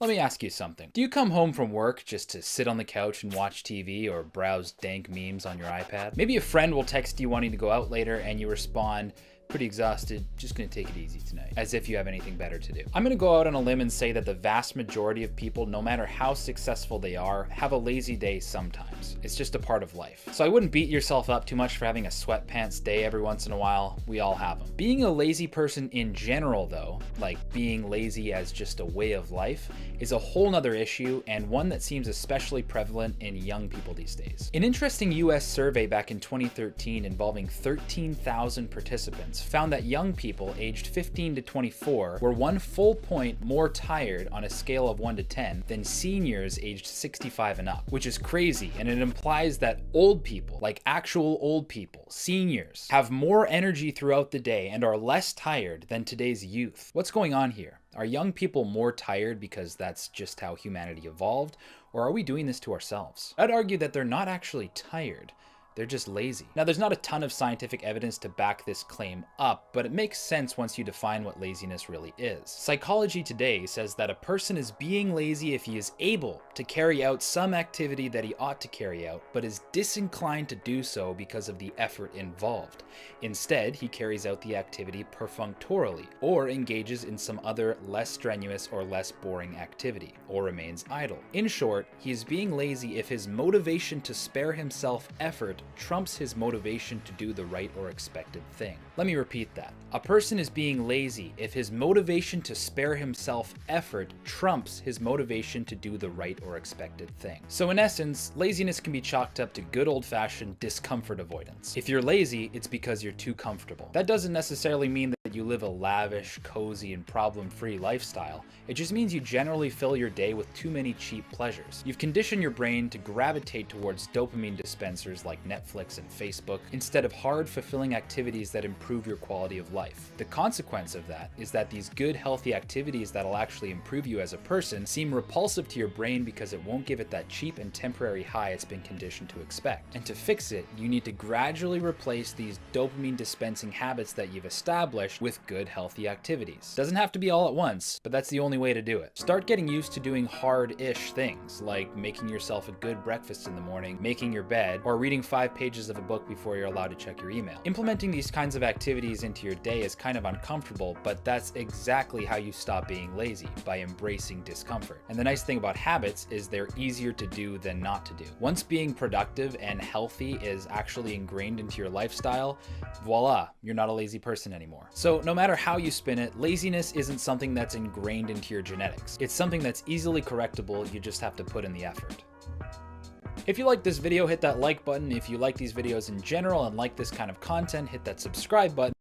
Let me ask you something. Do you come home from work just to sit on the couch and watch TV or browse dank memes on your iPad? Maybe a friend will text you wanting to go out later and you respond, pretty exhausted, just gonna take it easy tonight, as if you have anything better to do. I'm gonna go out on a limb and say that the vast majority of people, no matter how successful they are, have a lazy day sometimes. It's just a part of life. So I wouldn't beat yourself up too much for having a sweatpants day every once in a while. We all have them. Being a lazy person in general though, like being lazy as just a way of life, is a whole nother issue and one that seems especially prevalent in young people these days. An interesting US survey back in 2013 involving 13,000 participants found that young people aged 15 to 24 were 1 full point more tired on a scale of 1 to 10 than seniors aged 65 and up, which is crazy, and it implies that old people, like actual old people, seniors, have more energy throughout the day and are less tired than today's youth. What's going on here? Are young people more tired because that's just how humanity evolved, or are we doing this to ourselves? I'd argue that they're not actually tired. They're just lazy. Now, there's not a ton of scientific evidence to back this claim up, but it makes sense once you define what laziness really is. Psychology Today says that a person is being lazy if he is able to carry out some activity that he ought to carry out, but is disinclined to do so because of the effort involved. Instead, he carries out the activity perfunctorily, or engages in some other less strenuous or less boring activity, or remains idle. In short, he is being lazy if his motivation to spare himself effort trumps his motivation to do the right or expected thing. Let me repeat that. A person is being lazy if his motivation to spare himself effort trumps his motivation to do the right or expected thing. So in essence, laziness can be chalked up to good old-fashioned discomfort avoidance. If you're lazy, it's because you're too comfortable. That doesn't necessarily mean that you live a lavish, cozy, and problem-free lifestyle. It just means you generally fill your day with too many cheap pleasures. You've conditioned your brain to gravitate towards dopamine dispensers like Netflix and Facebook instead of hard, fulfilling activities that improve your quality of life. The consequence of that is that these good, healthy activities that'll actually improve you as a person seem repulsive to your brain because it won't give it that cheap and temporary high it's been conditioned to expect. And to fix it, you need to gradually replace these dopamine dispensing habits that you've established with good, healthy activities. Doesn't have to be all at once, but that's the only way to do it. Start getting used to doing hard-ish things, like making yourself a good breakfast in the morning, making your bed, or reading 5 pages of a book before you're allowed to check your email. Implementing these kinds of activities into your day is kind of uncomfortable, but that's exactly how you stop being lazy, by embracing discomfort. And the nice thing about habits is they're easier to do than not to do. Once being productive and healthy is actually ingrained into your lifestyle, voila, you're not a lazy person anymore. So no matter how you spin it, laziness isn't something that's ingrained into your genetics. It's something that's easily correctable, you just have to put in the effort. If you like this video, hit that like button. If you like these videos in general and like this kind of content, hit that subscribe button.